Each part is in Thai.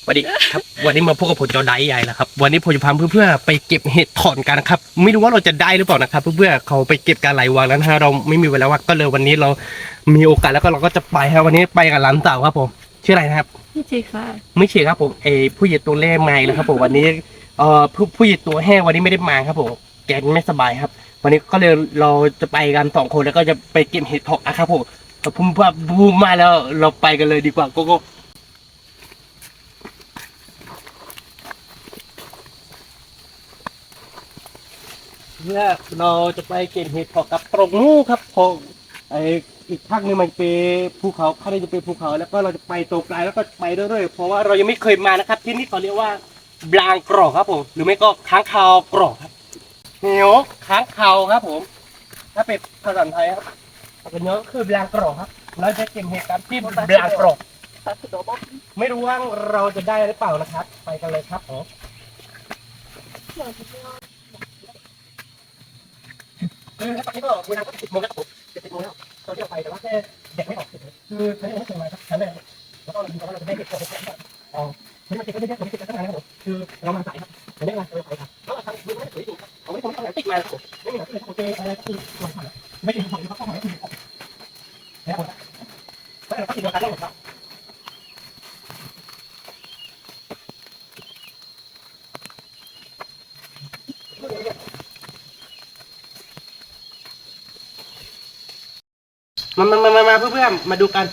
วันนี้ครับวันนี้มาพบกับผมจอไดใหญ่แล้วครับวันนี้ผมจะพาเพื่อนๆไปเก็บเห็ดถอนกันนะครับไม่รู้ว่าเราจะได้หรือเปล่านะครับเพื่อนๆเขาไปเก็บกันหลายวันแล้วนะฮะเราไม่มีเวลาว่างก็เลยวันนี้เรามีโอกาสแล้วก็เราก็จะไปครับวันนี้ไปกับหลานสาวครับผมชื่ออะไรนะครับพี่จีค่ะไม่เชื่อครับผมผู้หญิงตัวเล่ไม่แล้วครับผมวันนี้ผู้หญิงตัวแห้งวันนี้ไม่ได้มาครับผมแกไม่สบายครับวันนี้ก็เลยเราจะไปกัน2 คนแล้วก็จะไปเก็บเห็ดถอนนะครับผมพุ่มมาแล้วเราไปกันเลยดีกว่าโกโก้ เพื่อเราจะไปเก็บเห็ดเพาะกับตรงนู้นครับพอไออีกภาคนึงมันเป็นภูเขาข้างนี้จะเป็นภูเขาแล้วก็เราจะไปตรงปลายแล้วก็ไปเรื่อยๆเพราะว่าเรายังไม่เคยมานะครับที่นี่เขาเรียกว่าบลางกรอกครับผมหรือไม่ก็ค้างคาวกรอกครับเหนียวค้างคาวครับผมถ้าเป็นภาษาไทยครับเป็นเนื้อคือบลางกรอกครับเราจะเก็บเห็ดกันที่บลางกรอกไม่รู้ว่าเราจะได้หรือเปล่านะครับไปกันเลยครับผมตอนนี้ก็เวลาก็10 โมงแล้ว70 โมงแล้วตอนที่เราไปแต่ว่าแค่เด็กไม่ออกคือฉันยังไม่เคยมาครับฉันเลยแล้วก็เราคิดว่าเราจะได้เด็กตัวเล็กๆอ๋อไม่มาติดก็ได้ผมติดกันตั้งนานแล้วผมคือเรามาสายครับผมไม่มาเราไปครับแล้วเราทำดูไม่ได้สวยจริงครับผมไม่ทำอะไรติดมาครับไม่มีอะไรโอเคอะไรก็คือลองทำไม่ได้ทำเขาเข้ามาแล้วคือแล้วเราก็ติดกันได้หมดครับมาเพื่อนๆมาดูกัน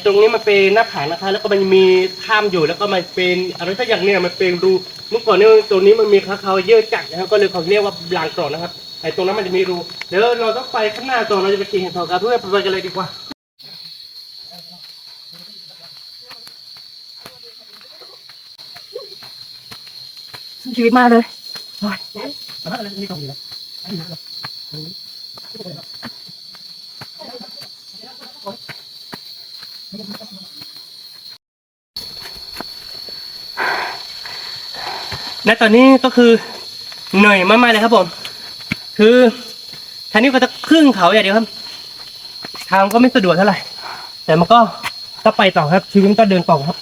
ตรงนี้มันเป็นหน้าผานะคะแล้วก็มันมีถ้ำอยู่แล้วก็มันเป็นอะไรสักอย่างเนี่ยมันเป็นรูเมื่อก่อนเนี่ยตรงนี้มันมีค้างคาวเยอะจัดนะครับก็เลยเขาเรียกว่าลานกรอกนะครับตรงนั้นมันจะมีรูเดี๋ยวเราต้องไปข้างหน้าต่อเราจะไปกินเห็ดถอบกันเพื่อนไปกันเลยดีกว่าชีวิตมาเลยนี่ก็มีแล้วและตอนนี้ก็คือเหนื่อยมากๆเลยครับผมคือทางนี้ก็จะขึ้นเขาอย่างเดียวครับทางก็ไม่สะดวกเท่าไหร่แต่มันก็ต้องไปต่อครับชีวิตต้องเดินต่อครับ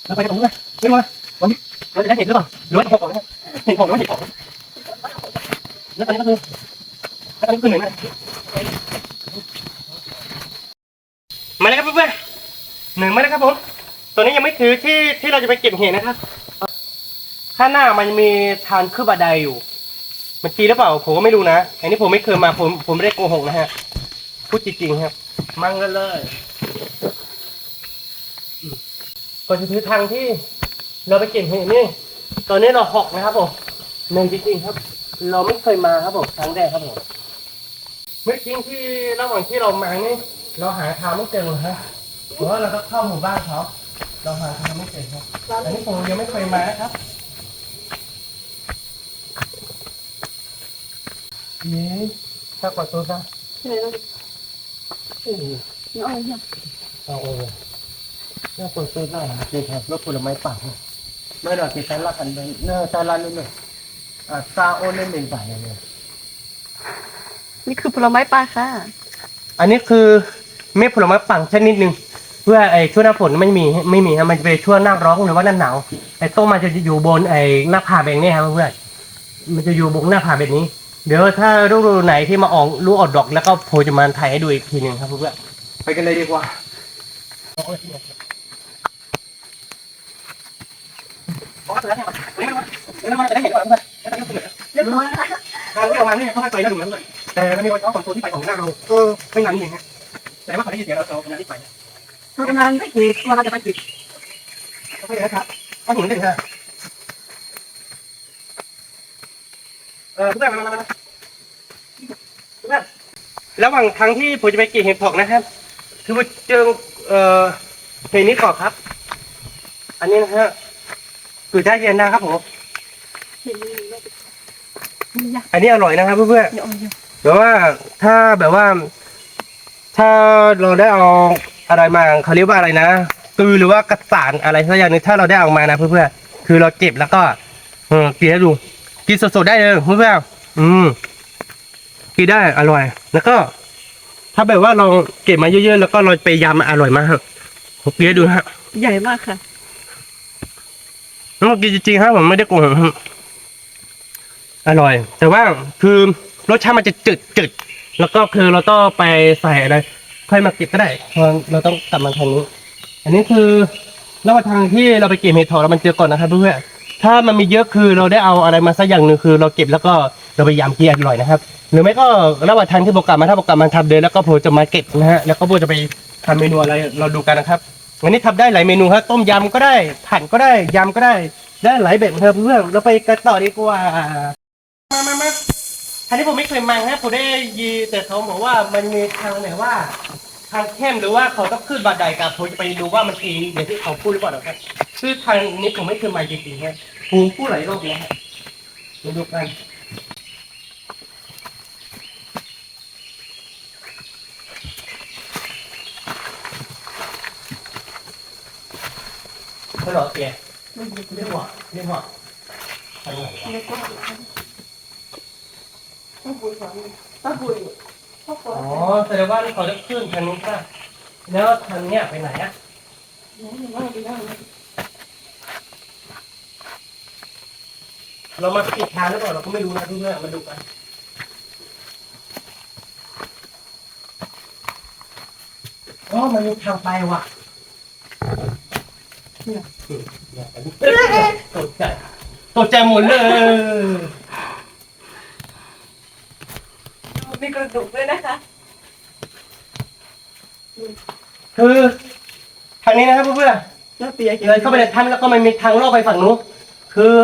เราไปกันตรงนู้นเลยไม่ว่าวันนี้เราจะได้เห็นหรือเปล่าหรือว่าจะพอก่อนเห็นของแล้วเห็นของแล้วตอนนี้ก็คือเหนื่อยมากมาเลยครับเพื่อนๆเหนื่อยมากนะครับผมตัวนี้ยังไม่ถือที่เราจะไปเก็บเห็ดนะครับข้างหน้ามันมีทางขึ้นบันไดอยู่มันจริงหรือเปล่าผมก็ไม่รู้นะอันนี้ผมไม่เคยมาผมไม่ได้โกหกนะฮะพูดจริงๆครับมั่งกันเลยก่อนจะถึงทางที่เราไปเก็บเห็ดนี่ตอนนี้เราหอกนะครับผมหนึ่งจริงๆครับเราไม่เคยมาครับผมครั้งแรกครับผมเมื่อกี้ที่ระหว่างที่เรามานี่เราหาทางไม่เจอฮะเพราะว่าเราก็เข้าหมู่บ้านเขาเราหาทางไม่เจอครับอันนี้ผมยังไม่เคยมาครับนี่ถ้ากดตัวซะเอาเนี่ยกดตัวได้นะคือครับรถผลไม้ป่าไม่หรอกที่ฉันรักกันเลยเนื้อซาลาลุ่นซาโอเล่นเป็นป่าอย่างเงี้ย นี่คือผลไม้ปลาค่ะอันนี้คือเม็ดผลไม้ปั่งชนิดหนึ่งเพื่อช่วงหน้าฝนไม่มีครับมันจะเป็นช่วงหน้าร้อนหรือว่าหน้าหนาวต้นมันจะอยู่บนหน้าผาแบบนี้ครับเพื่อนมันจะอยู่บนหน้าผาแบบนี้เดี๋ยวถ้าฤดูไหนที่มาออกลูกออกดอกแล้วก็โผล่จะมาถ่ายให้ดูอีกทีหนึ่งครับเพื่อนไปกันเลยดีกว่าทางที่ออกมาเนี่ยเขาให้ไปแล้วถูกไหมเพื่อนแต่มันมีวันเขา2 ตัวที่ไปของหน้าเราไม่นานนี่เองฮะแต่ว่าเขาได้ยินเสียงเรากำลังที่ไปเรากำลังได้กี่ตัวเราจะไปกี่โอเคนะครับก็เห็นได้ครับเพื่อนมาเพื่อนระหว่างทางที่ผมจะไปเก็บเห็ดเผาะนะครับคือว่าเจอเห็ดนี้ก่อนครับอันนี้นะฮะคือได้เย็นนะครับผมอันนี้อร่อยนะครับเพื่อนๆแต่ว่าถ้าแบบว่าถ้าเราได้เอาอะไรมาเขาเรียกว่าอะไรนะตือหรือว่ากระสานอะไรสักอย่างนึงถ้าเราได้เอามานะเพื่อนๆคือเราเก็บแล้วก็กินให้ดูกินสดๆได้เลยเพื่อนๆกินได้อร่อยแล้วก็ถ้าแบบว่าเราเก็บมาเยอะๆแล้วก็เราไปยำอร่อยมาก ผมเปี๊ยะดูนะฮะ ใหญ่มากค่ะ แล้วกินจริงๆครับผมไม่ได้โกหกครับอร่อย แต่ว่าคือรสชาติมันจะจืดแล้วก็คือเราต้องไปใส่อะไรค่อยมาเก็บก็ได้เพราะเราต้องกลับมาทางนี้ อันนี้คือระหว่างทางที่เราไปเก็บเห็ดถอบแล้วมันเจอก่อนนะครับเพื่อนๆถ้ามันมีเยอะคือเราได้เอาอะไรมาสักอย่างหนึ่งคือเราเก็บแล้วก็เราไปยำเกี๊ยวอร่อยนะครับ หรือไม่ก็ระหว่างทางที่โปรแกรมมาถ้าโปรแกรมมันทำเดินแล้วก็โปรจะมาเก็บนะฮะแล้วก็โปรจะไปทำเมนูอะไรเราดูกันนะครับวันนี้ทำได้หลายเมนูครับต้มยำก็ได้ผัดก็ได้ยำก็ได้หลายแบบเพื่อนๆเราไปกันต่อดีกว่ามาอันนี้ผมไม่เคยมาฮะผมได้ยีแต่เขาบอกว่ามันมีทางไหนว่า ทางเข้มหรือว่าเขาต้องขึ้นบันไดกับผมจะไปดูว่ามันจริงอย่างที่เขาพูดหรือเปล่านะครับคือทางนี้ผมไม่เคยมาจริงๆฮะผมพูดหลายรอบแล้วฮะมาดูกันไม่หรอเปียเรียกว่าทางไหนวะ เล็กกว่าต้องบุยก่อนต้องบุยพ่อก่อ อ๋ น อแสดงว่าเขาจะขึ้นทางนู้นป่ะแล้วทางเนี้ยไปไหนอะเรามาผิดทางหรือเปล่าเราก็ไม่รู้นะเพื่อนๆมาดูกันอ๋อมันมีทางไปว่ะตกใจหมดเลย มีกระดูกด้วยนะคะ คือทางนี้นะครับเพื่อน แล้วเปียก ๆเลยเข้าไปในถ้ำแล้วก็มันมีทางลอดไปฝั่งนู้นคือ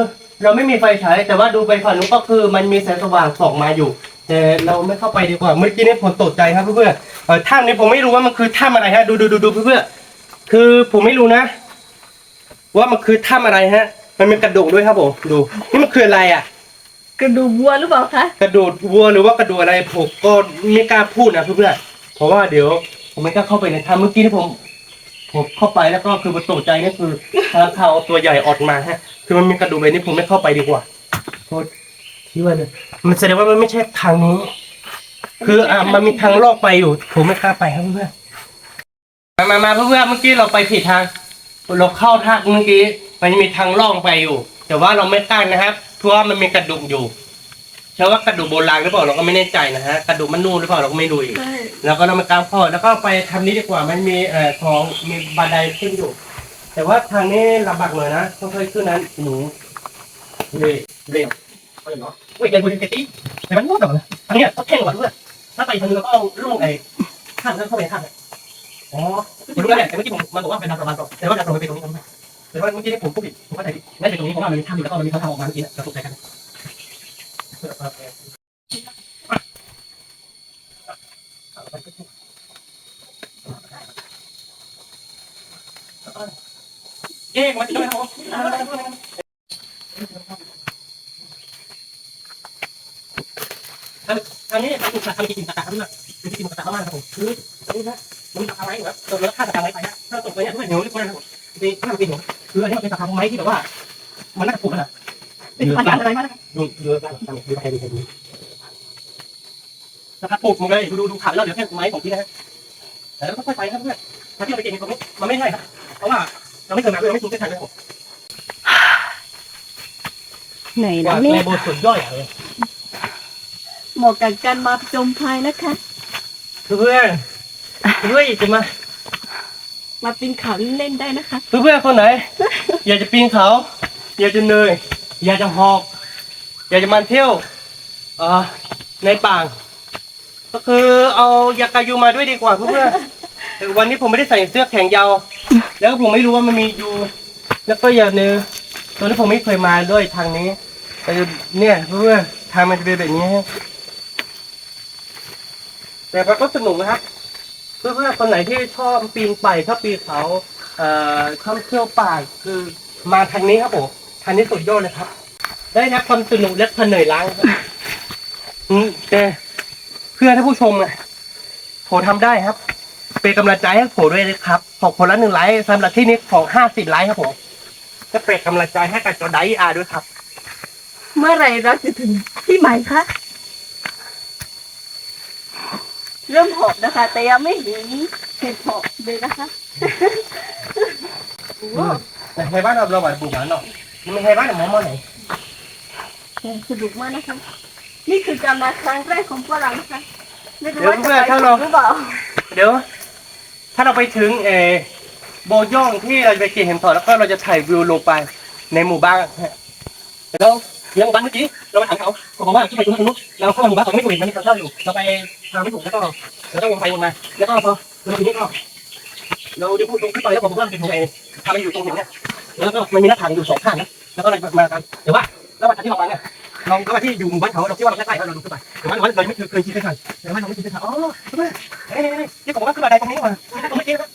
เราไม่มีไฟฉายแต่ว่าดูไปฝั่งนู้นก็คือมันมีแสงสว่างส่องมาอยู่ แต่เราไม่เข้าไปดีกว่าเมื่อกี้นี้ผมตกใจครับเพื่อนๆถ้ำนี้ผมไม่รู้ว่ามันคือถ้ำอะไรฮะดูเพื่อนๆคือผมไม่รู้นะ ว่ามันคือถ้ำอะไรฮะ มันมีกระดูกด้วยครับผมดูนี่มันคืออะไรอ่ะ กระดูกวัวหรือเปล่าคะ กระดูกวัวหรือว่ากระดูกอะไรผมก็ไม่กล้าพูดนะเพื่อนๆเพราะว่าเดี๋ยวผมไม่กล้าเข้าไปในถ้ำเมื่อกี้ที่ผมเข้าไปแล้วก็คือมันตกใจนี่คือทางเขาตัวใหญ่ออกมาฮะ คือมันมีกระดูกแบบนี้ผมไม่เข้าไปดีกว่าโทษที่ว่าเลยมันแสดงว่ามันไม่ใช่ทางนี้ คือมันมีทางลอกไปอยู่ ผมไม่กล้าไปครับเพื่อนๆมาเพื่อนๆเมื่อกี้เราไปผิดทางเราเข้าทางเมื่อกี้มันมีทางล่องไปอยู่ แต่ว่าเราไม่กล้านะครับเพราะว่ามันมีกระดูกอยู่ใช่ว่ากระดูกโบราณหรือเปล่าเราก็ไม่แน่ใจนะฮะกระดูกมันนูนหรือเปล่าเราก็ไม่รู้อีก ใช่ แล้วก็เรามากางพ่อแล้วก็ไปทำนี้ดีกว่ามันมีของมีบันไดขึ้นอยู่ แต่ว่าทางนี้ลำบากหน่อยนะต้องค่อยขึ้นนั้นหนูเร็วเนาะเว้ยยังคุยกันตีแต่มันงดหรอทางเนี้ยต้องแข่งกว่าเพื่อนถ้าไปทางนึงเราก็เอาล่วงไอ้ข้างนั้นเข้าไปข้างอ๋อไม่รู้แล้วแหละแต่เมื่อกี้ผมมันบอกว่าเป็นทางประมาณตรงแต่ว่าทางตรงไม่เป็นตรงนี้นะแต่ว่าเมื่อกี้ผมพูดผิดผมเข้าใจผิดน่าจะเป็นตรงนี้เพราะว่ามันมีถ้ำอยู่แล้วก็มันมีทางออกมาเมื่อกี้เราตกใจกันเอ๊ะมาที่ไหนครับทางนี้เป็นทำกินตะการด้วยเป็นกินตะการมากครับผมคือตรงนี้นะมันตะการไม้แบบตัวแล้วฆ่าตะการไม้ไปนะถ้าตกไปเนี่ยด้วยเหนียวด้วยนะครับเป็นข้าวเป็นหัวคืออันนี้มันเป็นตะการไม้ที่แบบว่ามันน่าปวดนะเป็นตะการอะไรมาดูเรือกันดูไปดูตะการปลูกหมดเลยดูขาแล้วเดี๋ยวแค่ไม้ของพี่นะฮะแต่แล้วก็ค่อยไปครับเพื่อนถ้าที่เราไปเก่งตรงนี้มันไม่ใช่ครับเพราะว่าเราไม่เคยมาเลยไม่คุ้นเส้นทางเลยผม ไหน กว่า นะ ใน เนี่ย โบสถ์สุดย่อยเลย เหมาะกับการมาจมพายนะคะ เพื่อนจะมา มาปีนเขาเล่นๆได้นะคะ เพื่อนคนไหน อยากจะปีนเขาอยากจะเหนื่อยอยากจะหอบอยากจะมาเที่ยวในป่าก็คือเอายากายูมาด้วยดีกว่าเพื่อนแต่วันนี้ผมไม่ได้ใส่เสื้อแขนยาวแล้วผมไม่รู้ว่ามันมียูแล้วก็อย่าเนื้อตัวนี้ผมไม่เคยมาด้วยทางนี้แต่เนี่ยเพื่อนทางมันจะเป็นแบบนี้แต่มันก็สนุกนะครับเพื่อนๆคนไหนที่ชอบปีนป่ายชอบปีนเขาชอบเที่ยวป่าคือมาทางนี้ครับผมทางนี้สุดยอดเลยครับ ได้รับความสนุกและความเหนื่อยล้าครับแต่เพื่อนท่านผู้ชมอ่ะผมทำได้ครับ เป็นกำลังใจให้ผมด้วยนะครับขอบคนละ1 ไลค์สำหรับที่นี้ของ50 ไลค์ครับผมจะเป็นกำลังใจให้กับจอไดอาร์ด้วยครับ เมื่อไหร่เราจะถึงที่หมายคะ เริ่มหอบนะคะ แต่ยังไม่เห็นเห็ดหอบเลยนะคะ แต่ให้บ้านเราหวานปลูกหวานเนาะมันให้บ้านหมอไหน สนุกมากนะคะนี่คือการมาครั้งแรกของพวกเรานะคะไม่รู้ เดี๋ยว ว่าจะ เพื่อน ไป ถ้า ถู เรา กหรือเปล่า เดี๋ยวถ้าเราไปถึงโบย่องที่เราจะไปเก็บเห็ดถอบแล้วก็เราจะถ่ายวิวลงไปในหมู่บ้านเดี๋ยวยังหมู่บ้านเมื่อกี้เราไปถามเขาบอกว่าที่ไปตรงนู้นเราเข้ามาหมู่บ้านเขาไม่ถูกมันมีเขาเช่าอยู่เราไปทางไม่ถูกแล้วก็เราต้องวนไปวนมาแล้วก็พอเราทีนี้ก็เราจะพูดตรงขึ้นไปแล้วผมว่าเป็นตรงไหนทำมันอยู่ตรงนี้แล้วก็มันมีหน้าต่างอยู่2 ข้างนะแล้วก็เรามากันเดี๋ยวว่าแล้ววันที่เราไปเนี่ยเราก็มาที่อยู่หมู่บ้านเขาเราคิดว่ามันใกล้ๆแล้วเราดูขึ้นไปแต่ว่าเราไม่เคยคิดไม่ทันแต่ว่าเราไม่คิดไม่ทันอ๋อนี่ที่ผมว่าขึ้นมาได้ตรงนี้มาตรงนี้ครับ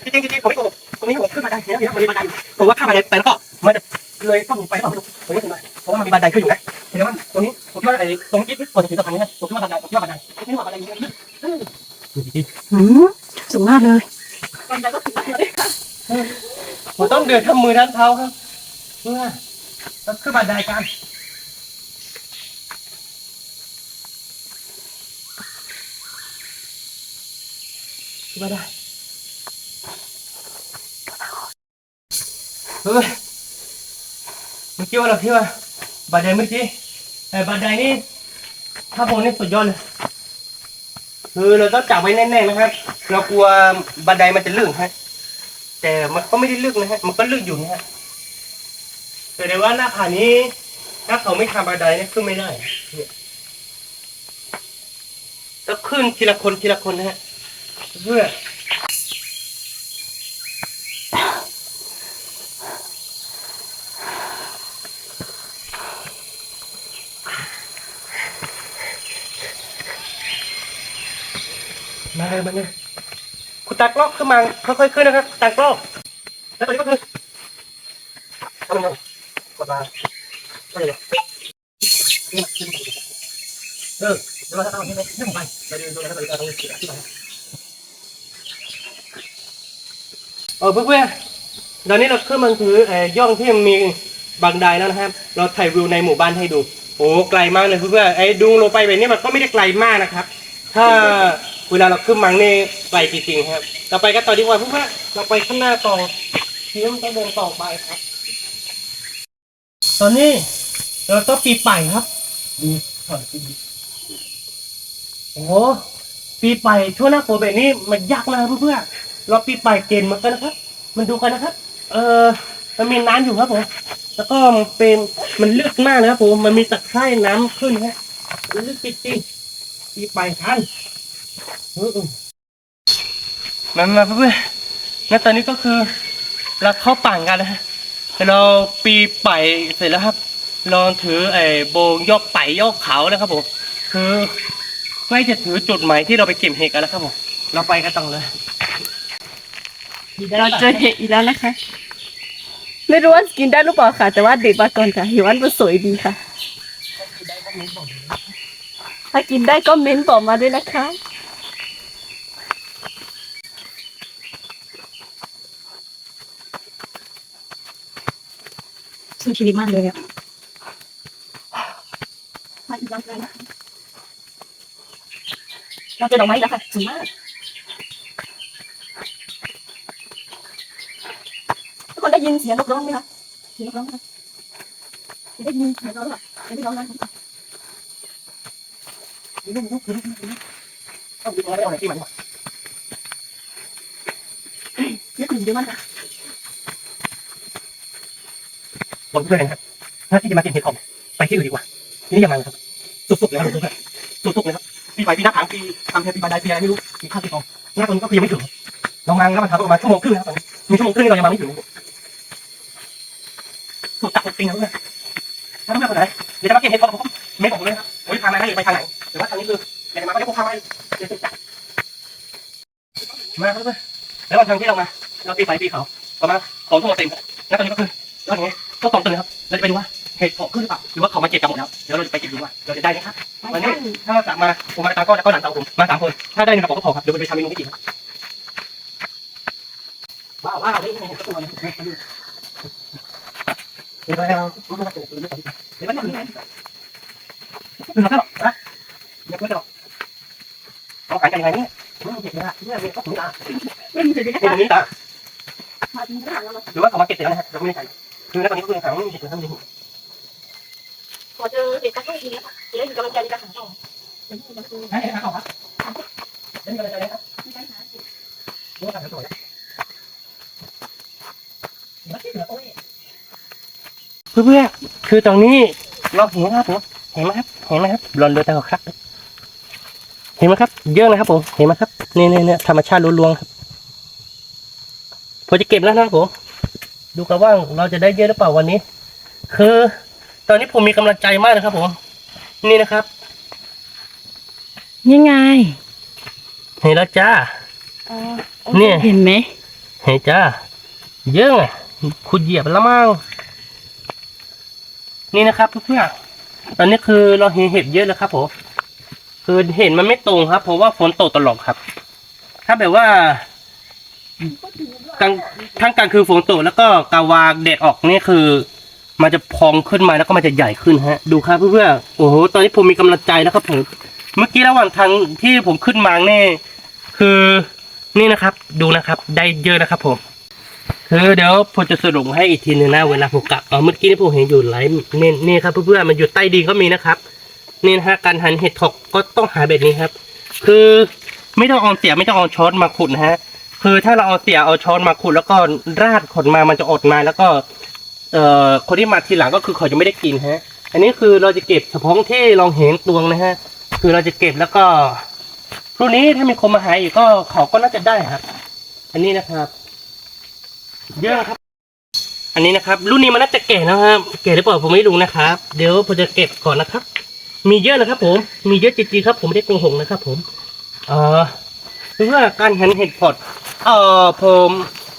จริงผมไม่โกหกตรงนี้ผมขึ้นมาได้เนี่ยมันมีบันไดผมว่าข้ามบันไดไปแล้วก็มันจะเลยต้องไปต่อตรงนี้ขึ้นมาเพราะว่ามันมีบันไดขึ้นอยู่นะแต่ว่าตรงนี้ผมว่าไอ้ตรงนี้ที่ผมถือตรงนี้นะผมคิดว่าบันไดผมคิดว่าบันไดไม่ว่าบันไดนี้สูงมากเลยบันไดก็สูงมากเลยค่ะ ผมต้องเดินทั้งมือทั้งเท้าครับเพื่อต้องขึ้นบันไดกันขึ้นมาได้เฮ้ยเมื่อกี้ว่าเราคิดว่าบันไดเมื่อกี้แต่บันไดนี่ถ้าผมนี่สุดยอดเลยคือเราต้องจับไว้แน่นๆนะครับเรากลัวบันไดมันจะลื่นฮะแต่มันก็ไม่ได้ลึกนะฮะมันก็ลึกอยู่นะฮะแต่ในว่าหน้าผานี้ถ้าเขาไม่ทำบันไดเนี่ยขึ้นไม่ได้เนี่ยต้องขึ้นทีละคนทีละคนนะฮะเพื่อมาเลยคุณตากล้องขึ้นมาค่อยๆขึ้นนะครับตากล้องแล้วตอนนี้ก็คือทำยังไงกดมาก็เลยเดี๋ยวเราจะเอาอันนี้ไปนึ่งไปเราเดินตรงนั้นเราจะเอาตรงนี้ที่ไหนเพื่อนๆตอนนี้เราขึ้นมาถือย่องที่ยังมีบันไดแล้วนะครับเราถ่ายวิวในหมู่บ้านให้ดูโอ้ไกลมากเลยเพื่อนๆดูลงไปแบบนี้มันก็ไม่ได้ไกลมากนะครับถ้าเวลาเราขึ้นมังนี่ไกลจริงๆครับเราไปกันต่อดีกว่าเพื่อนๆเราไปข้างหน้าต่อที่ต้องเดินต่อไปครับตอนนี้เราต้องปีไปครับดูก่อนโอ้ปีไปช่วงหน้าฝนแบบนี้มันยากนะเพื่อนๆเราปีไปเกณฑ์เหมือนกันนะครับมันดูกันนะครับมันมีน้ำอยู่ครับผมแล้วก็มันลึกมากนะครับผมมันมีตะไคร่น้ำขึ้นฮะมันลึกจริงๆปีไปทันมาเพื่อนๆแล้วตอนนี้ก็คือเราเข้าป่างกันแล้วฮะเราปีไปเสร็จแล้วครับลองถือโบยอกไปยอกเขานะครับผมคือใกล้จะถือจุดหมายที่เราไปเก็บเห็ดกันแล้วครับผมเราไปกันต่อเลย เราเจอเห็ดอีกแล้วนะคะ ไม่รู้ว่ากินได้หรือเปล่าค่ะ แต่ว่าเด็กมาก่อนค่ะเห็นว่ามันสวยดีค่ะ ถ้ากินได้ก็เม้นบอกมาด้วยนะคะสู้ชีวิตมากเลยอ่ะมาอีกแล้วนะเราเจอดอกไม้แล้วค่ะสวยมากทุกคนได้ยินเสียงนกร้องไหมคะเสียงนกร้องไหมคะได้ยินเสียงร้องหรือเปล่าไม่ได้ร้องนะต้องดูอะไรที่มัน นี่กลิ่นเยอะมากค่ะ ผมเพื่อนครับถ้าที่จะมากินเห็ดหอมไปที่อื่นดีกว่าที่นี่ยังไงครับสุดๆเลยครับสุดๆเลยครับปีไปปีหน้าผางปีทำแค่ปีบันไดปีอะไรไม่รู้ปีข้าวปีทองหน้าตรงนี้ก็คือยังไม่ถึงน้องนางก็มาทำประมาณ1 ชั่วโมงครึ่งนะครับมี1 ชั่วโมงครึ่งเรายังมาไม่ถึงสุดจัดจริงนะเพื่อนถ้าต้องไปคนไหนเดี๋ยวจะมากินเห็ดหอมผมไม่บอกเลยครับโอ้ยทางไหนให้ไปทางไหนแต่ว่าทางนี้คืออยากจะมาก็เดี๋ยวผมพาไปเดี๋ยวสุดจัดมาครับเพื่อนแล้ววันทางที่เรามาเราปีไปปีเขาประมาณ2 ชั่วโมงเต็มแล้วตอนนี้ก็คือแล้วอย่างนี้ก็2 ตัวเลยครับเราจะไปดูว่าเห็ดเพาะขึ้นหรือเปล่าหรือว่าเขามาเก็บกันหมดแล้วเดี๋ยวเราจะไปเก็บดูว่าเราจะได้ไหมครับวันนี้ถ้าสั่งมาผมมาตามก็หลังเตาผมมา3 คนถ้าได้1 กระป๋องก็พอครับเดี๋ยวไปทำเมนูไม่กี่ครับว้าวนี่เห็ดตัวนี้เดี๋ยวเราดูมาเก็บดูไม่ต่อเดี๋ยวมันจะมีอะไรคือเราถ้านะเดี๋ยวก็จะเอาขายกันยังไงเนี่ยเห็ดเนี่ยเรื่องนี้ก็ถึงตา ไม่มีเลยนะ ตรงนี้ตา มาจริงก็หาเรา หรือว่าเขามาเก็บเสร็จแล้วนะฮะเราไม่ได้ใส่คือณตอนนี้ก็คือหาไม่มีเห็ดเลยทั้งนี้ พอเจอเด็กก็ให้ดีนะคะจะได้มีกำลังใจในการหาต่อเป็นที่มันคือ ให้เห็ดมาต่อครับเล่นกันเลยนะครับ ในการหาเด็ก นี่ก็ทำกันต่อเพื่อคือตรงนี้เราเห็นครับผมเห็นไหมครับเห็นไหมครับรอนโดยตาครับ เห็นไหมครับเยอะเลยครับผมเห็นไหมครับเนี่ยธรรมชาติล้วนๆครับผมจะเก็บแล้วนะครับผมดูกันว่าเราจะได้เยอะหรือเปล่าวันนี้ คือตอนนี้ผมมีกำลังใจมากนะครับผมนี่นะครับ ยังไง เห็นแล้วจ้า อ๋อ เนี่ย เห็นไหม เห็นจ้าเยอะไงคุณเหยียบแล้วมั้งนี่นะครับเพื่อนๆตอนนี้คือเราเห็นเห็ดเยอะแล้วครับผมคือเห็นมันไม่ตรงครับเพราะว่าฝนตกตลอดครับ ถ้าแบบว่ากลางทั้งกลางคือฝนตกแล้วก็กาวาแดดออกนี่คือ มันจะพองขึ้นมาแล้วก็มันจะใหญ่ขึ้นฮะ ดูครับเพื่อนๆโอ้โหตอนนี้ผมมีกำลังใจแล้วครับผมเมื่อกี้ระหว่างทางที่ผมขึ้นมาเนี่ยคือนี่นะครับ ดูนะครับ ได้เยอะนะครับผมคือเดี๋ยวผมจะสรุปให้อีกทีนึงนะเวลาผมกลับเมื่อกี้นี่ผมเห็นอยู่หลายนี่ครับเพื่อนๆมันอยู่ใต้ดินก็มีนะครับนี่นะฮะการหั่นเห็ดถกก็ต้องหาแบบนี้ครับ คือไม่ต้องเอาเสียไม่ต้องเอาช้อนมาขุดนะฮะคือถ้าเราเอาเสียเอาช้อนมาขุดแล้วก็ราดขนมามันจะอดมาแล้วก็คนที่มาทีหลังก็คือเขาจะไม่ได้กินฮะ อันนี้คือเราจะเก็บเฉพาะที่เราเห็นตวงนะฮะคือเราจะเก็บแล้วก็พรุ่งนี้ถ้ามีคนมาหาอีกก็เขาก็น่าจะได้ครับ อันนี้นะครับ เยอะครับ อันนี้นะครับ รุ่นนี้มันน่าจะแก่นะครับแก่หรือเปล่าผมไม่รู้นะครับเดี๋ยวผมจะเก็บก่อนนะครับ มีเยอะนะครับผมมีเยอะจริงๆครับผมไม่ได้โกหกนะครับผมเพื่อการหั่นเห็ดพอดผม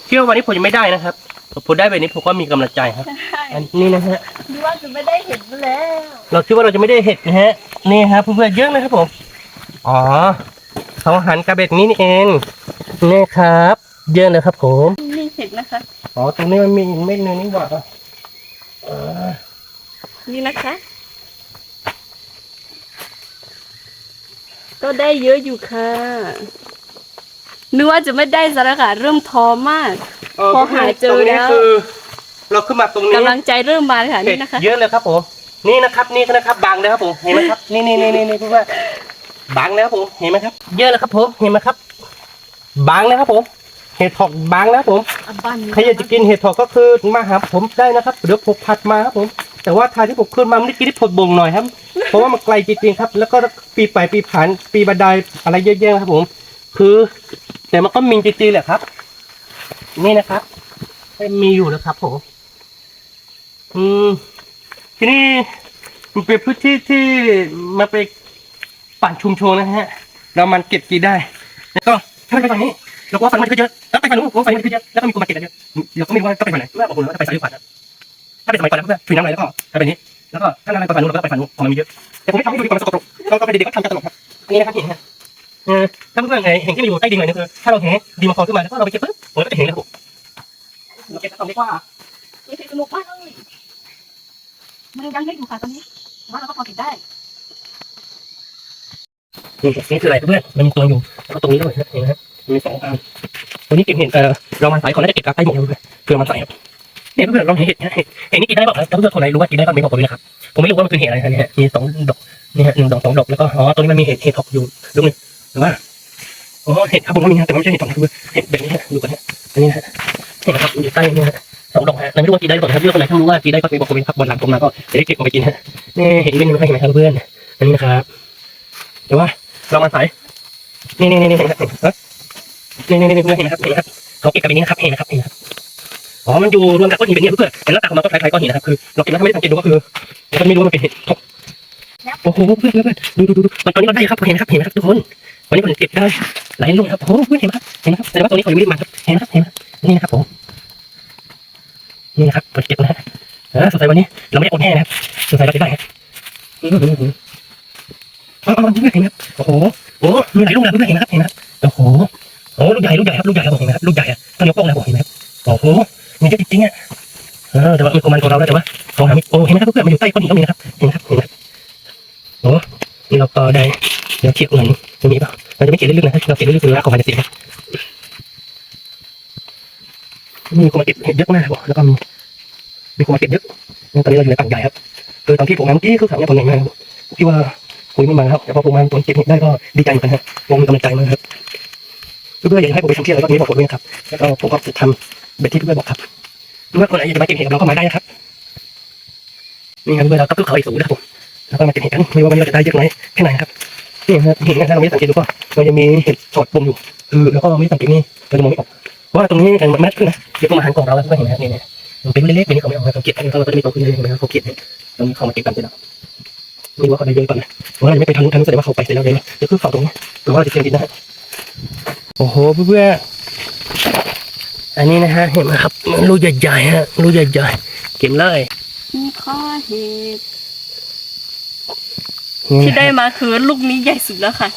เชื่อวันนี้ผมยังไม่ได้นะครับผมได้แบบนี้ผมก็มีกำลังใจครับ ใช่ อันนี้นะฮะ ดูว่าจะไม่ได้เห็นแล้ว เราคิดว่าเราจะไม่ได้เห็ดนะฮะนี่ครับเพื่อนๆเยอะเลยครับผมอ๋อเขาหั่นกระเบ็ดนี้นี่เองนี่ครับเยอะเลยครับผม นี่เห็นนะคะ อ๋อตรงนี้มันมีอีกเม็ดนึงนี่หว่าอ นี่นะคะ ก็ได้เยอะอยู่ค่ะนึกว่าจะไม่ได้สาระค่ะเริ่มท้อมาก พอหาเจอแล้ว ตรงนี้คือเราขึ้นมาตรงนี้ กำลังใจเริ่มมาเลยค่ะ เห็ นี่ ด นะคะ เยอะเลยครับผมนี่นะครับนี่นะครับบางเลยครับผมเห็นไหมครับนี่เพื่อนๆบางแล้วครับผมเห็นไหมครับ เยอะเลยครับผมเห็นไหมครับบางแล้วครับผมเห็ดถอกบางแล้วครับผม อ่ะบ้านนี้ ใครอยากจะกินเห็ดถอกก็คือมาหาผมได้นะครับเดี๋ยวผมผัดมาครับผมแต่ว่าทางที่ผมขึ้นมาไม่ได้กินที่ผดบ่งหน่อยครับ เพราะว่ามันไกลจริงๆครับ แล้วก็ปีไปปีผ่านปีบันไดอะไรเยอะแยะครับผม คือแต่มันก็มีจริงๆแหละครับ นี่นะครับมีอยู่แล้วครับผมที่นี่มันเป็นพื้นที่ที่มาไปปั่นชุมชนนะฮะเรามันเก็บกินได้แล้วก็ถ้าไปฝั่งนี้เราก็ว่าฝั่งมันก็เยอะแล้วไปฝั่งนู้นก็ฝั่งมันก็เยอะแล้วก็มีคนมาเก็บกันเยอะเราก็ไม่รู้ว่าต้องไปฝั่งไหนว่าบอกผมว่าจะไปซ้ายหรือขวานะถ้าเป็นสมัยก่อนแล้วก็ถุยน้ำไหลแล้วก็ไปแบบนี้แล้วก็ถ้าน้ำไหลไปฝั่งนู้นเราก็ไปฝั่งนู้นของมันมีเยอะแต่ผมไม่ทำให้ดูดีกว่ามันสกปรกก็เป็นเด็กๆก็ทำกันตลกครับนี่นะครับเห็นฮะถ้าเพื่อนๆไงเห็นที่มันอยู่ใต้ดินหน่อยนึงคือถ้าเราเห็นดินมันฟองขึ้นมาแล้วก็เราไปเก็บปุ๊บผมก็จะเห็นแล้วผมเราเก็บตรงนี้ว่า นี่คือสนุกมากเลยมันยังเล็กอยู่ค่ะตอนนี้ว่าเราก็พอเก็บได้ นี่คืออะไรเพื่อนมันมีตัวอยู่แล้วก็ตรงนี้ด้วยเห็นไหมครับมีสองอันตัวนี้เก็บเห็ดเรามาใส่ก่อนแล้วจะเก็บกาใต้หมกเพื่อมาใส่ครับเนี่ยเพื่อนเราเห็นเห็ดนี่กินได้บอกครับถ้าเพื่อนคนไหนรู้ว่ากินได้ก็ไม่บอกผมนะครับผมไม่รู้ว่ามันคือเห็ดอะไรนะมีสองดอกนี่ฮะ1 ดอก 2 ดอกแล้วก็ตรงนี้มันมีเห็ดถอกอยู่ลูกนึงหรือว่าเห็ดครับผมก็มีแต่ไม่ใช่เห็ดถอกคือเห็ดแบบนี้ฮะดูกันฮะอันนี้ฮะเห็นครับอยู่ใต้นี่ฮะ2 ดอกฮะไม่รู้ว่ากินได้หรือเปล่าครับเพื่อนคนไหนถ้ารู้ว่ากินได้ก็ไปบอกผมครับบนหลังผมมาก็จะได้เก็บเอาไปกินฮะนี่เห็นเป็นยังไงไหมครับเพื่อนอันนี้นะครับแต่ว่าเรามาใส่นี่เห็นไหมครับนี่เห็นไหมครับเขาเก็บกันแบบนี้นะครับเห็นไหมครับมันอยู่รวมกับก้อนหินแบบนี้เพื่อนแต่หน้าตาของมันก็คล้ายๆก้อนหินนะครับคือเราเก็บแล้วไม่ได้สังเกตดูก็คือเราไม่รู้ว่ามันเป็นเห็ดโอ้โหเพื่อนดูตอนนี้เราได้ครับเห็นไหมครับทุกคนวันนี้ผมเก็บได้หลายลูกครับโอ้โหเพื่อนเห็นไหมครับแต่ว่าตรงนี้ผมยังไม่ได้มาครับเห็นไหมครับนี่นะครับผมนี่นะครับผมเก็บนะฮะสงสัยวันนี้เราไม่ได้อดแน่นะครับสงสัยเราจะได้ครับเพื่อนเห็นไหมครับโอ้โหมีหลายลูกนะเพื่อนเห็นไหมครับโอ้โหลูกใหญ่ครับลูกใหญ่ครับผมเห็นไหมครับลูกใหญ่ต้องยกโป้งนะผมเห็นไหมครับโอ้โหมีเยอะจริงๆอ่ะแต่ว่ามีประมาณของเราแล้วแต่ว่าของหาไม่เห็นไหมครับเพื่อนมันอยู่ใต้ก้อนหินก็มีนะครับเห็นไหมครับนี่เราก็ได้เดี๋ยวเก็บเงินตรงนี้ป่ะเราจะไม่เก็บลึกๆนะเราเก็บลึกๆคือรากของมันจะเสีย มีคนมาเก็บเห็ดเยอะมากครับแล้วก็มีคนมาเก็บเยอะตอนนี้เราอยู่ในต่างใหญ่ครับคือตอนที่ผมมาเมื่อกี้คือเขาเนี่ยตัวใหญ่มากครับที่ว่าคุยไม่มาครับแต่พอผมมาตัวเก็บเห็ดได้ก็ดีใจเหมือนกันครับวงมีกำลังใจมากครับเพื่อนๆอยากให้ผมไปทำเที่ยวอะไรก็นี้บอกผมด้วยนะครับแล้วก็ผมก็จะทำแบบที่เพื่อนบอกครับเพื่อนคนไหนอยากจะมาเก็บเห็ดเราก็มาได้นะครับนี่ครับเพื่อนเราก็ขึ้นเขาอีกสูงนะครับผมแล้วก็มาเก็บเห็ดกันไม่ว่าวันนี้เราจะได้เยอะน้อยแค่ไหนครับนี่ครับเห็นถ้าเราไม่ได้สังเกตดูก็มันจะมีเห็ดสอดปมอยู่แล้วก็ไม่สังเกตนี่เราจะมองไม่ออกว่าตรงนี้มันไม่ขึ้นนะเดี๋ยวก็มาหันกล่องเราแล้วก็เห็นนะครับนี่มันเป็นเล็กๆนี่เขาไม่เอาเขาเก็บกันเขาจะมีตัวขึ้นเรื่อยๆนะครับเขาเก็บตรงนี้เขามาเก็บกันเสร็จแล้วไม่รู้ว่าเขาได้เยอะก่อนนะว่าเราจะไม่ไปทางนู้นแสดงว่าเขาไปเสร็จแล้วเลยจะขึ้นฝั่งตรงนี้หรือว่าเราจะเจอดินนะฮะโอ้โหเพื่อนอันนี้นะฮะเห็นไหมครับมันรูใหญ่ๆฮะรูใหญ่ๆเก็บเลย นี่ข้อเห็ดที่ได้มาคือลูกนี้ใหญ่สุดแล้วค่ะ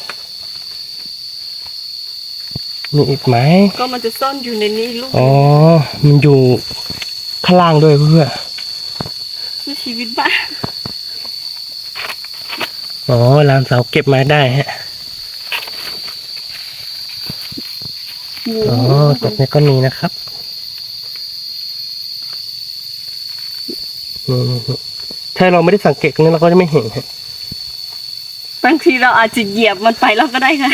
มีอีกไหม ก็มันจะซ่อนอยู่ในนี้ลูก อ๋อมันอยู่ข้างล่างด้วยเพื่อน คือชีวิตบ้า อ๋อลานเสาเก็บมาได้ฮะอ๋อตรงนี้ก็มีนะครับถ้าเราไม่ได้สังเกตงั้นเราก็จะไม่เห็นฮะ บางทีเราอาจจะเหยียบมันไปแล้วก็ได้ค่ะ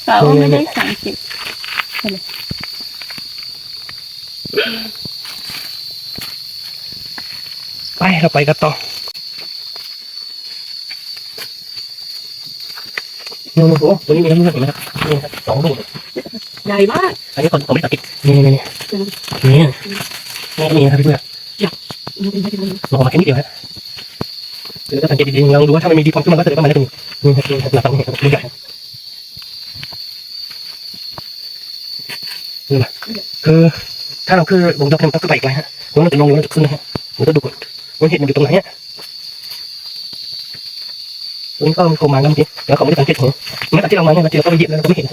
เราก็ไม่ได้สังเกต ไปเราไปกันต่อโอ้โหตัวนี้มีทั้งเรื่องเห็นไหมครับนี่ครับ2 ลูก ใหญ่มาก อันนี้ผมไม่สังเกตนี่ครับเพื่อนลองมาแค่นิดเดียวฮะเดี๋ยวถ้าสังเกตดีๆลองดูว่าถ้ามันมีดีพอมขึ้นมาก็จะได้ประมาณนี้นี่ครับหลักตรงนี้ครับดูใหญ่คือถ้าเราคือวงจรมันต้องขึ้นไปอีกไหมฮะเราจะลงหรือเราจะขึ้นนะฮะเราจะดูก่อนว่าเห็ดมันอยู่ตรงไหนฮะตรงนี้ก็มีโครงมันแล้วเมื่อกี้แล้วเขาไม่ได้สังเกตเห็นแม้แต่ที่เรามาเนี่ยเราเจอก็ไปหยิบแล้วเราก็ไม่เห็น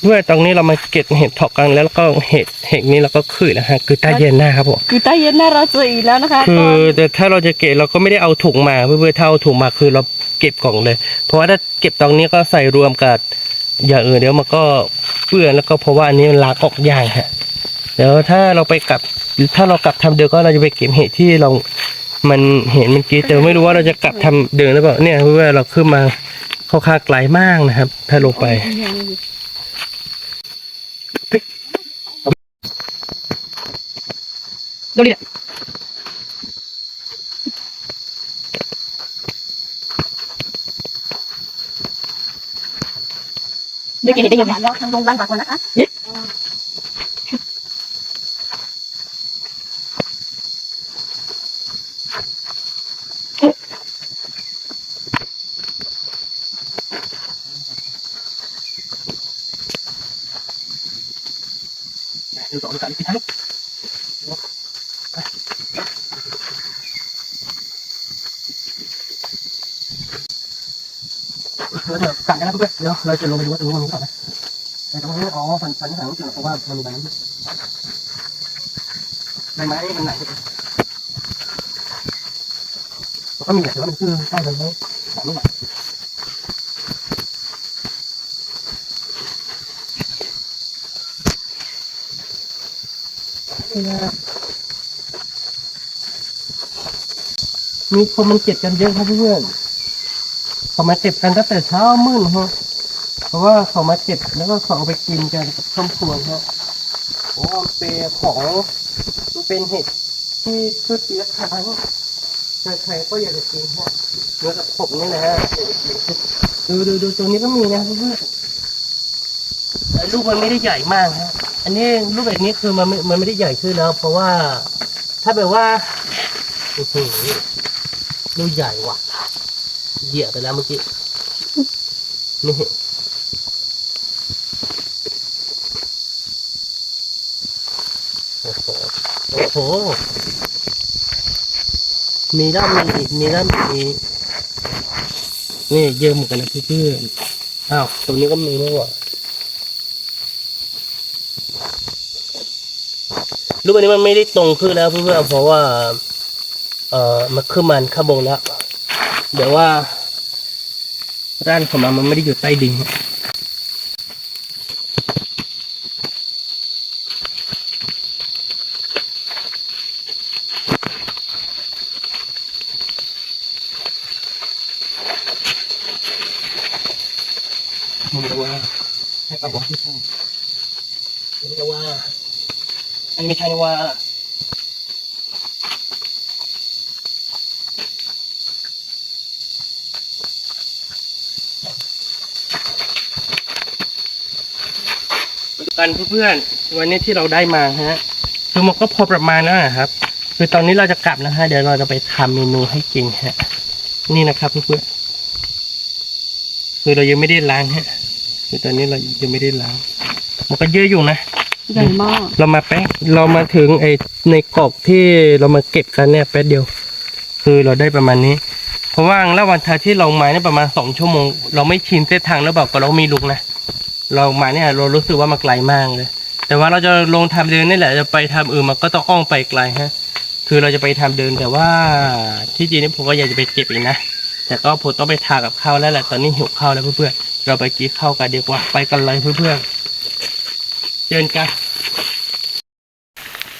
ด้วยตรงนี้เรามาเก็บเห็ดถอกกันแล้วก็เห็ดนี้เราก็ขึ้นแล้วฮะคือใต้เย็นหน้าครับผม คือใต้เย็นหน้าเราเจออีกแล้วนะคะ คือแต่ถ้าเราจะเก็บเราก็ไม่ได้เอาถุงมาเพื่อถ้าเอาถุงมาคือเราเก็บกล่องเลยเพราะว่าถ้าเก็บตรงนี้ก็ใส่รวมกับอย่างอื่นเดี๋ยวมันก็เปื้อนแล้วก็เพราะว่าอันนี้มันล้างออกยากฮะเดี๋ยวถ้าเราไปกลับถ้าเรากลับทำเดิมก็เราจะไปเก็บเห็ดที่เรามันเห็นเมื่อกี้แต่ไม่รู้ว่าเราจะกลับทำเดิมหรือเปล่าเนี่ยเพราะว่าเราขึ้นมาค่อนข้างไกลมากนะครับ ถ้าลงไปดูดิได้กินได้ยังไงแล้วทางโรงพยาบาลก่อนนะคะดูต่อกันที่ทั้งเราจะกัดกันแล้วเพื่อนเดี๋ยวเราจะลงไปดูว่าตรงนี้มันมีเปล่านะแต่ตรงนี้อ๋อฟันที่หางจริงเพราะว่ามันมีใบไม้มันหนักแล้วก็มีแต่ว่ามันคือใต้ใบไม้3 ลูกมีคนมันเก็บกันเยอะครับเพื่อนเขามาเก็บกันตั้งแต่เช้ามืดฮะเพราะว่าเขามาเก็บแล้วก็เขาเอาไปกินกันกับครอบครัวฮะโอ้เป็นของมันเป็นเห็ดที่คือปีละครั้งใครๆก็อยากจะกินฮะเนื้อกับผมนี่นะฮะดูตัวนี้ก็มีนะเพื่อนลูกมันไม่ได้ใหญ่มากฮะอันนี้ลูกแบบนี้คือมันไม่ได้ใหญ่ขึ้นแล้วเพราะว่าถ้าแบบว่าโอ้โหลูกใหญ่ว่ะเหยียบไปแล้วเมื่อกี้นี่โอ้โหโอ้โหมีด้านมีอีกมีด้านอีกนี่เยอะเหมือนกันนะเพื่อนอ้าวตรงนี้ก็มีด้วยว่ะรูปอันนี้มันไม่ได้ตรงขึ้นแล้วเพื่อนเพราะว่ามันขึ้นมันข้างบนแล้วเดี๋ยวว่าด้านของมันไม่ได้อยู่ใต้ดิน มึงว่าให้ปากว่าที่ใช่มึงว่าอันนี้ไม่ใช่นะว่ากันเพื่อนๆวันนี้ที่เราได้มาฮะคือมันก็พอประมาณแล้วนะครับคือตอนนี้เราจะกลับนะฮะเดี๋ยวเราจะไปทำเมนูให้กินฮะนี่นะครับเพื่อนๆคือเรายังไม่ได้ล้างฮะคือตอนนี้เรายังไม่ได้ล้างมันก็เยอะอยู่นะ ใหญ่มาก เรามาถึงไอในกรอกที่เรามาเก็บกันเนี่ยแป๊บเดียว คือเราได้ประมาณนี้ เพราะว่าระหว่างทางที่เรามาเนี่ยประมาณ2 ชั่วโมงเราไม่ชินเส้นทางแล้วแบบก็เรามีลุกนะเรามาเนี่ยเรารู้สึกว่ามันไกลมากเลย แต่ว่าเราจะลงทำเดินนี่แหละจะไปทำมันก็ต้องอ้อมไปไกลฮะ คือเราจะไปทำเดินแต่ว่าที่จริงนี่ผมก็อยากจะไปเก็บอีกนะแต่ก็ผมต้องไปทากับข้าวแล้วแหละตอนนี้หิวข้าวแล้วเพื่อนๆเราไปกินข้าวกันดีกว่าไปกันเลยเพื่อนๆเจอกัน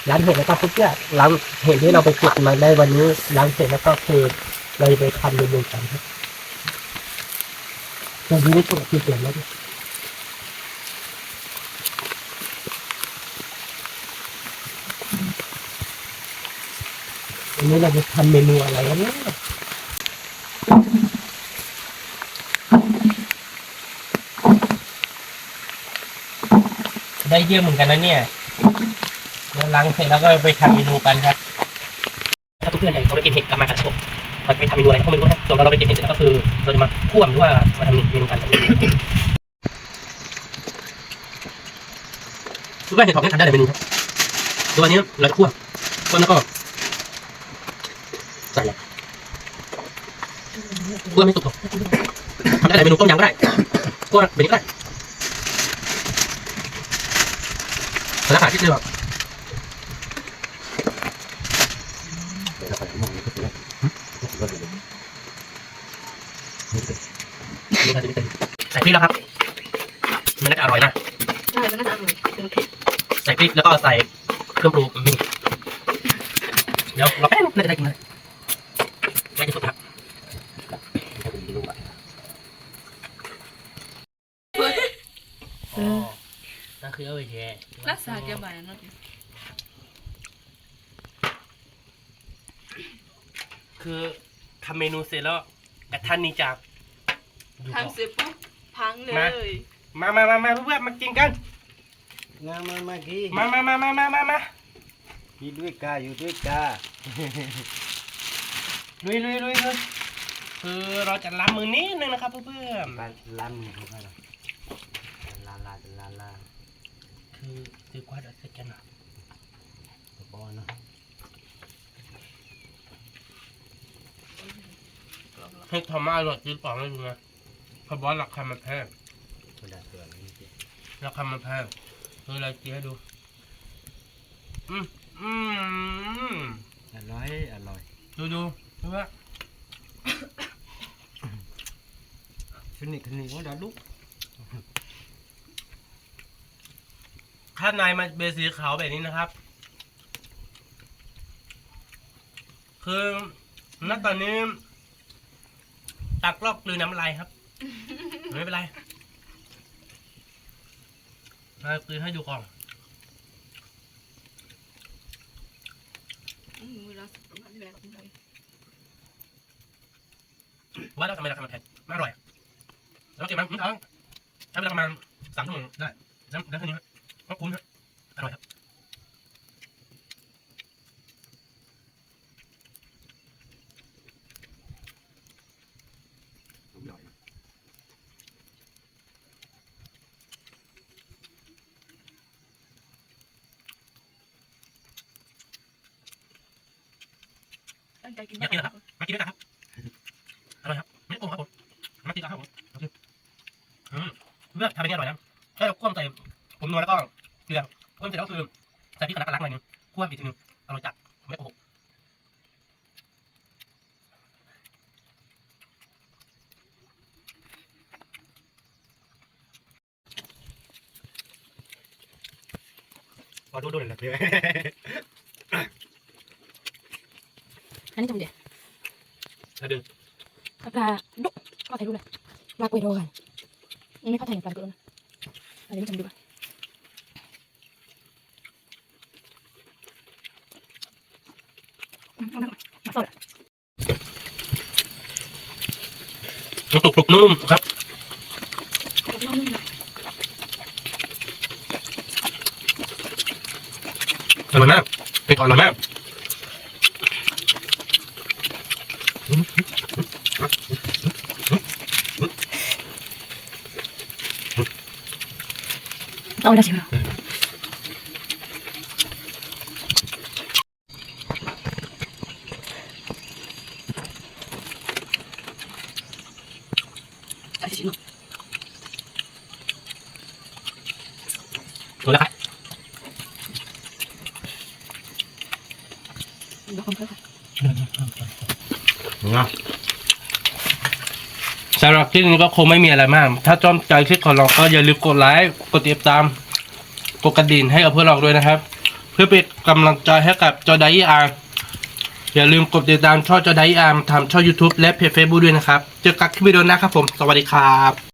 ร้านเห็ดนะครับเพื่อนๆร้านเห็ดที่เราไปเก็บมาได้วันนี้ร้านเสร็จแล้วก็คือเราจะไปทำเดินๆกันครับตอนนี้ไม่ถูกที่เปลี่ยนแล้วดิวันนี้เราจะทำเมนูอะไรกันเนี่ยได้เยอะเหมือนกันนะเนี่ยแล้วล้างเสร็จแล้วก็ไปทำเมนูกันครับถ้าเพื่อนๆเขาไปกินเห็ดกลับมากันผมเราไปทำเมนูอะไรก็ไม่รู้นะส่วนเราไปกินเห็ดเสร็จแล้วก็คือเราจะมาคั่วหรือว่ามาทำเมนูกันคือว่าเห็ดหอมนี่ทำได้หลายเมนูครับตัวนี้เราจะคั่วแล้วก็ใส่เลยคั่วไม่สุกหรอกทำได้หลายเมนูต้มยำก็ได้คั่วแบบนี้ก็ได้แต่ละขาดที่เรียกว่าใส่พริกแล้วครับมันน่าจะอร่อยนะ ใช่มันน่าจะอร่อยเป็นเผ็ด ใส่พริกแล้วก็ใส่เครื่องปรุงเดี๋ยวเราแป๊บน่าจะได้กินเลยใกล้จะสุกครับนั่นคือเอาไปแช่ รักษาแก้บายนั่น คือทำเมนูเสร็จแล้วกระทันนี้จาก ทำเสร็จปุ๊บพังเลย มาเพื่อนๆมากินกัน มากี้ มา กินด้วยกาอยู่ด้วยกา ลุยคือเราจะล้างมือนิดนึงนะครับเพื่อน บ้านล้ำนี่เขาว่าลาลา ๆคือกวาดเอาเสร็จกันนะ บอเนาะ ให้ทำมาอร่อยจริงเปล่าไม่รู้นะเพราะว่าราคามันแพง กระดาษตัวนี้สิ ราคามันแพงคืออะไรกินให้ดูอ อร่อย ดูเพื่อน ชุดนี้ว่าดาลุก ข้างในมันเป็นสีขาวแบบนี้นะครับ คือณตอนนี้ตักลอกกลืนน้ำลายครับ ไม่เป็นไรเรากลืนให้ดูก่อนว่าเราทำไมราคามันแพงไม่อร่อยแล้วเก็บมันไม่ต้องใช้เวลาประมาณ3 ชั่วโมงได้แล้วทีนี้ก็คุ้มครับอร่อยครับอยากกินนะครับมากินด้วยกันครับอร่อยครับไม่โกงครับผมมากินกันครับผมโอเคเลือกทำเป็นอร่อยนะแค่เราคั่วใส่ผมนัวแล้วก็เกลือคั่วเสร็จแล้วก็คือใส่พริกกระลักหน่อยนึงคั่วอีกทีนึงอร่อยจัดไม่โกหกพอดูเลยนะเพื่อน อันนี้ทำเดี๋ยว แล้วดึง ปลาดุกก็ถ่ายรูปเลยปลากุยโดกัน ไม่เข้าไทยอย่างปลาเกินอะไรไม่จำดูก่อนมาสด น้ำตกปลุกนุ่มครับอร่อยมากเป็นอร่อยมาก เอาได้ใช่ไหม ดูแล้วครับสำหรับคลิปนี้ก็คงไม่มีอะไรมาก ถ้าชอบใจคลิปของเราก็อย่าลืมกดไลค์ กดติดตาม กดกระดิ่งให้กับพวกเราด้วยนะครับ เพื่อเป็นกำลังใจให้กับจอไดอาร์อย่าลืมกดติดตามช่องจอไดอาร์ทำช่อง YouTube และเพจ Facebook ด้วยนะครับ เจอกันคลิปวิดีโอหน้าครับผม สวัสดีครับ